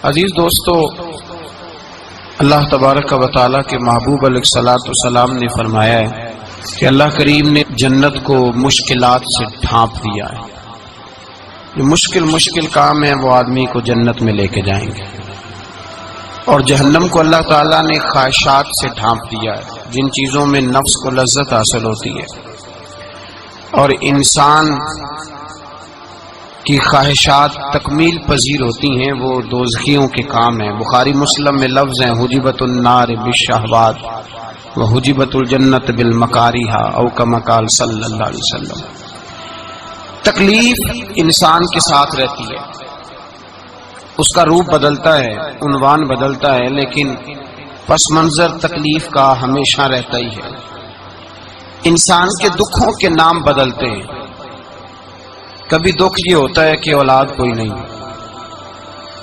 عزیز دوستو، اللہ تبارک و تعالیٰ کے محبوب علیہ الصلوۃ والسلام نے فرمایا ہے کہ اللہ کریم نے جنت کو مشکلات سے ڈھانپ دیا ہے۔ جو مشکل کام ہے وہ آدمی کو جنت میں لے کے جائیں گے، اور جہنم کو اللہ تعالیٰ نے خواہشات سے ڈھانپ دیا ہے، جن چیزوں میں نفس کو لذت حاصل ہوتی ہے اور انسان کی خواہشات تکمیل پذیر ہوتی ہیں، وہ دوزخیوں کے کام ہیں۔ بخاری مسلم میں لفظ ہیں حجبت النار بالشہوات وحجبت الجنت بالمکاریہ، او کما قال صلی اللہ علیہ وسلم۔ تکلیف انسان کے ساتھ رہتی ہے، اس کا روپ بدلتا ہے، عنوان بدلتا ہے، لیکن پس منظر تکلیف کا ہمیشہ رہتا ہی ہے۔ انسان کے دکھوں کے نام بدلتے ہیں۔ کبھی دکھ یہ ہوتا ہے کہ اولاد کوئی نہیں،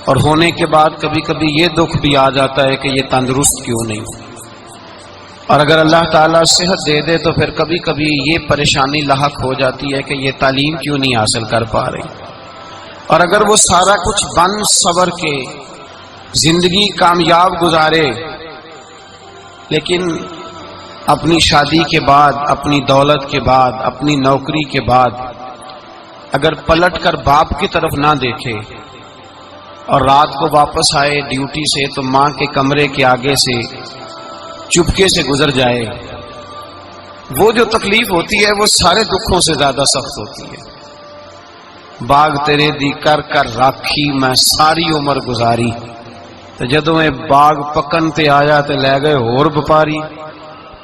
اور ہونے کے بعد کبھی کبھی یہ دکھ بھی آ جاتا ہے کہ یہ تندرست کیوں نہیں، اور اگر اللہ تعالیٰ صحت دے دے تو پھر کبھی کبھی یہ پریشانی لاحق ہو جاتی ہے کہ یہ تعلیم کیوں نہیں حاصل کر پا رہی، اور اگر وہ سارا کچھ بن صبر کے زندگی کامیاب گزارے، لیکن اپنی شادی کے بعد، اپنی دولت کے بعد، اپنی نوکری کے بعد اگر پلٹ کر باپ کی طرف نہ دیکھے اور رات کو واپس آئے ڈیوٹی سے تو ماں کے کمرے کے آگے سے چپکے سے گزر جائے، وہ جو تکلیف ہوتی ہے وہ سارے دکھوں سے زیادہ سخت ہوتی ہے۔ باغ تیرے دی کر کر راکھی میں ساری عمر گزاری، تو جدوں میں باغ پکن تے آیا تے لے گئے اور بپاری،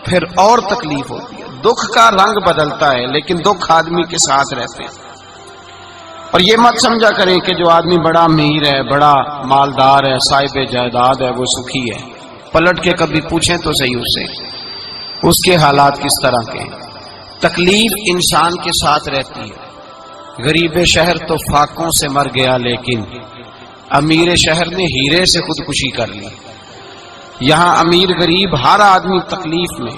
پھر اور تکلیف ہوتی ہے۔ دکھ کا رنگ بدلتا ہے، لیکن دکھ آدمی کے ساتھ رہتے ہیں۔ اور یہ مت سمجھا کریں کہ جو آدمی بڑا امیر ہے، بڑا مالدار ہے، صاحب جائیداد ہے، وہ سکھی ہے۔ پلٹ کے کبھی پوچھیں تو صحیح اس سے، اس کے حالات کس طرح کے ہیں۔ تکلیف انسان کے ساتھ رہتی ہے۔ غریب شہر تو فاقوں سے مر گیا، لیکن امیر شہر نے ہیرے سے خودکشی کر لی۔ یہاں امیر غریب ہر آدمی تکلیف میں،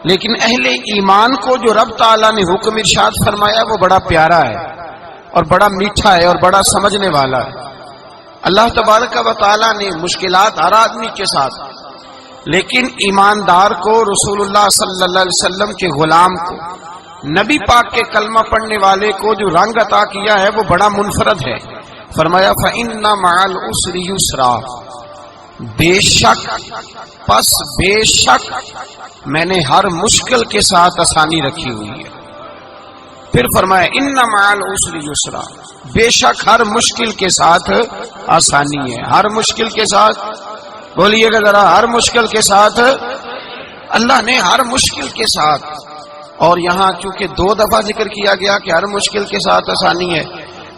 لیکن اہل ایمان کو جو رب تعالیٰ نے حکم ارشاد فرمایا وہ بڑا پیارا ہے اور بڑا میٹھا ہے اور بڑا سمجھنے والا ہے۔ اللہ تبارک و تعالیٰ نے مشکلات ہر آدمی کے ساتھ، لیکن ایماندار کو، رسول اللہ صلی اللہ علیہ وسلم کے غلام کو، نبی پاک کے کلمہ پڑھنے والے کو جو رنگ عطا کیا ہے وہ بڑا منفرد ہے۔ فرمایا فَإِنَّ مَعَ الْعُسْرِ يُسْرًا، بے شک میں نے ہر مشکل کے ساتھ آسانی رکھی ہوئی ہے۔ پھر فرمایا ان مع العسر یسرا، بے شک ہر مشکل کے ساتھ آسانی ہے۔ ہر مشکل کے ساتھ بولیے گا ذرا، ہر مشکل کے ساتھ، اللہ نے ہر مشکل کے ساتھ، اور یہاں چونکہ 2 دفعہ ذکر کیا گیا کہ ہر مشکل کے ساتھ آسانی ہے،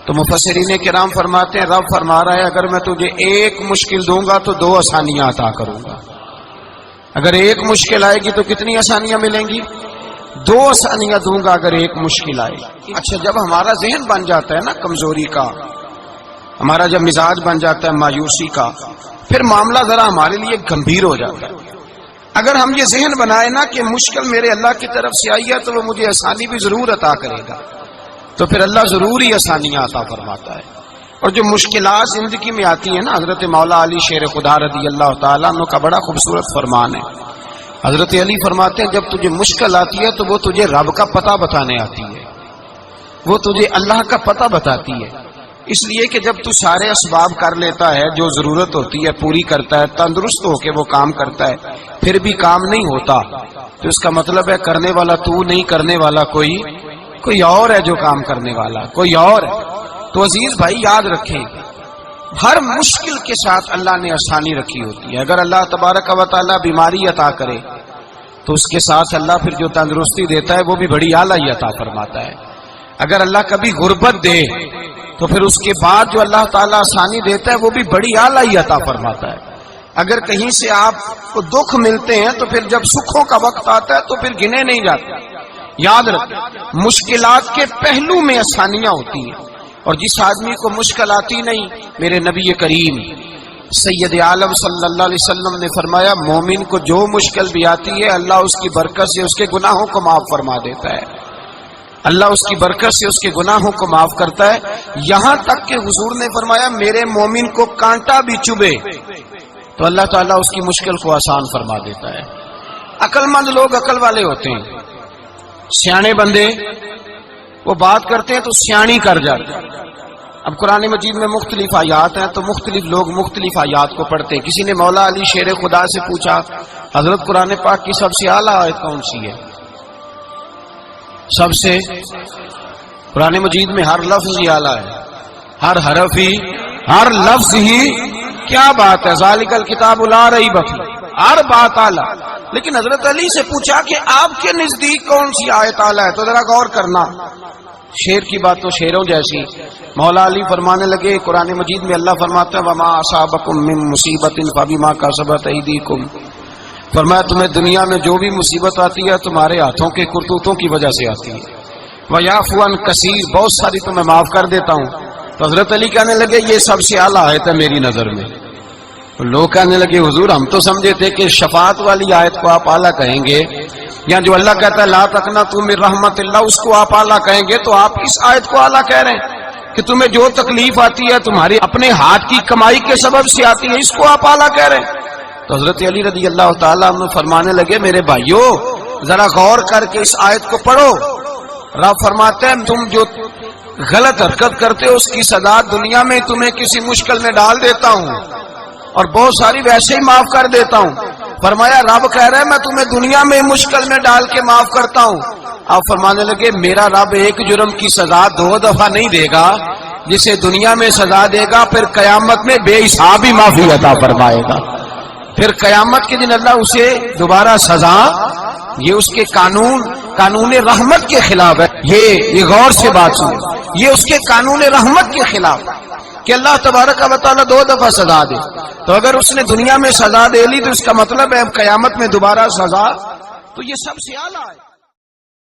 تو مفسرین کرام فرماتے ہیں رب فرما رہا ہے اگر میں تجھے ایک مشکل دوں گا تو 2 آسانیاں عطا کروں گا۔ اگر ایک مشکل آئے گی تو کتنی آسانیاں ملیں گی؟ 2 آسانیاں دوں گا اگر ایک مشکل آئے۔ اچھا، جب ہمارا ذہن بن جاتا ہے نا کمزوری کا، ہمارا جب مزاج بن جاتا ہے مایوسی کا، پھر معاملہ ذرا ہمارے لیے گمبھیر ہو جاتا ہے۔ اگر ہم یہ ذہن بنائے نا کہ مشکل میرے اللہ کی طرف سے آئی ہے تو وہ مجھے آسانی بھی ضرور عطا کرے گا، تو پھر اللہ ضرور ہی آسانیاں عطا فرماتا ہے۔ اور جو مشکلات زندگی میں آتی ہیں نا، حضرت مولا علی شیر خدا رضی اللہ تعالیٰ عنہ کا بڑا خوبصورت فرمان ہے۔ حضرت علی فرماتے ہیں جب تجھے مشکل آتی ہے تو وہ تجھے رب کا پتہ بتانے آتی ہے، وہ تجھے اللہ کا پتہ بتاتی ہے۔ اس لیے کہ جب تو سارے اسباب کر لیتا ہے، جو ضرورت ہوتی ہے پوری کرتا ہے، تندرست ہو کے وہ کام کرتا ہے، پھر بھی کام نہیں ہوتا، تو اس کا مطلب ہے کرنے والا تو نہیں، کرنے والا کوئی اور ہے جو کام کرنے والا، کوئی اور ہے۔ تو عزیز بھائی یاد رکھیں، ہر مشکل کے ساتھ اللہ نے آسانی رکھی ہوتی ہے۔ اگر اللہ تبارک و تعالیٰ بیماری عطا کرے تو اس کے ساتھ اللہ پھر جو تندرستی دیتا ہے وہ بھی بڑی اعلیٰ ہی عطا فرماتا ہے۔ اگر اللہ کبھی غربت دے تو پھر اس کے بعد جو اللہ تعالیٰ آسانی دیتا ہے وہ بھی بڑی اعلیٰ ہی عطا فرماتا ہے۔ اگر کہیں سے آپ کو دکھ ملتے ہیں تو پھر جب سکھوں کا وقت آتا ہے تو پھر گنے نہیں جاتے۔ یاد رکھیں، مشکلات کے پہلو میں آسانیاں ہوتی ہیں، اور جس آدمی کو مشکل آتی نہیں، میرے نبی کریم سید عالم صلی اللہ علیہ وسلم نے فرمایا مومن کو جو مشکل بھی آتی ہے اللہ اس کی برکت سے اس کے گناہوں کو معاف فرما دیتا ہے۔ اللہ اس کی برکت سے اس کے گناہوں کو معاف کرتا ہے، یہاں تک کہ حضور نے فرمایا میرے مومن کو کانٹا بھی چبھے تو اللہ تعالیٰ اس کی مشکل کو آسان فرما دیتا ہے۔ عقل مند لوگ عقل والے ہوتے ہیں، سیانے بندے وہ بات کرتے ہیں تو سیانی کر جاتے ہیں۔ اب قرآن مجید میں مختلف آیات ہیں تو مختلف لوگ مختلف آیات کو پڑھتے ہیں۔ کسی نے مولا علی شیر خدا سے پوچھا حضرت قرآن پاک کی سب سے اعلیٰ آیت کون سی ہے؟ سب سے قرآن مجید میں ہر لفظ ہی اعلیٰ ہے، ہر حرف ہی، ہر لفظ ہی، کیا بات ہے، ذالک الکتاب لا ریب فیہ، ہر بات اعلیٰ۔ لیکن حضرت علی سے پوچھا کہ آپ کے نزدیک کون سی آیت اعلیٰ ہے تو ذرا غور کرنا، شیر کی بات تو شیروں جیسی۔ مولا علی فرمانے لگے قرآن مجید میں اللہ فرماتا ہے وما اصابکم من مصیبت فبما کسبت ایدیکم، فرمایا تمہیں دنیا میں جو بھی مصیبت آتی ہے تمہارے ہاتھوں کے کرتوتوں کی وجہ سے آتی ہے، ویعفو عن کثیر، بہت ساری تو میں معاف کر دیتا ہوں۔ تو حضرت علی کہنے لگے یہ سب سے اعلیٰ آیت ہے میری نظر میں۔ لوگ کہنے لگے حضور ہم تو سمجھے تھے کہ شفاعت والی آیت کو آپ اعلیٰ کہیں گے، یا جو اللہ کہتا ہے لا تقنطوا من رحمت اللہ اس کو آپ اعلیٰ کہیں گے، تو آپ اس آیت کو اعلیٰ کہہ رہے ہیں کہ تمہیں جو تکلیف آتی ہے تمہاری اپنے ہاتھ کی کمائی کے سبب سے آتی ہے، اس کو آپ اعلیٰ کہہ رہے ہیں۔ تو حضرت علی رضی اللہ تعالیٰ عنہ فرمانے لگے میرے بھائیو ذرا غور کر کے اس آیت کو پڑھو۔ رب فرماتے ہیں تم جو غلط حرکت کرتے ہو اس کی سزا دنیا میں تمہیں کسی مشکل میں ڈال دیتا ہوں اور بہت ساری ویسے ہی معاف کر دیتا ہوں۔ فرمایا رب کہہ رہا ہے میں تمہیں دنیا میں مشکل میں ڈال کے معاف کرتا ہوں۔ آپ فرمانے لگے میرا رب ایک جرم کی سزا 2 دفعہ نہیں دے گا، جسے دنیا میں سزا دے گا پھر قیامت میں بے حساب ہی معافی عطا فرمائے گا، پھر قیامت کے دن اللہ اسے دوبارہ سزا، یہ اس کے قانون رحمت کے خلاف ہے۔ یہ غور سے بات سنیں، یہ اس کے قانون رحمت کے خلاف کہ اللہ تبارک و تعالیٰ 2 دفعہ سزا دے۔ تو اگر اس نے دنیا میں سزا دے لی تو اس کا مطلب ہے قیامت میں دوبارہ سزا، تو یہ سب سے اعلیٰ ہے۔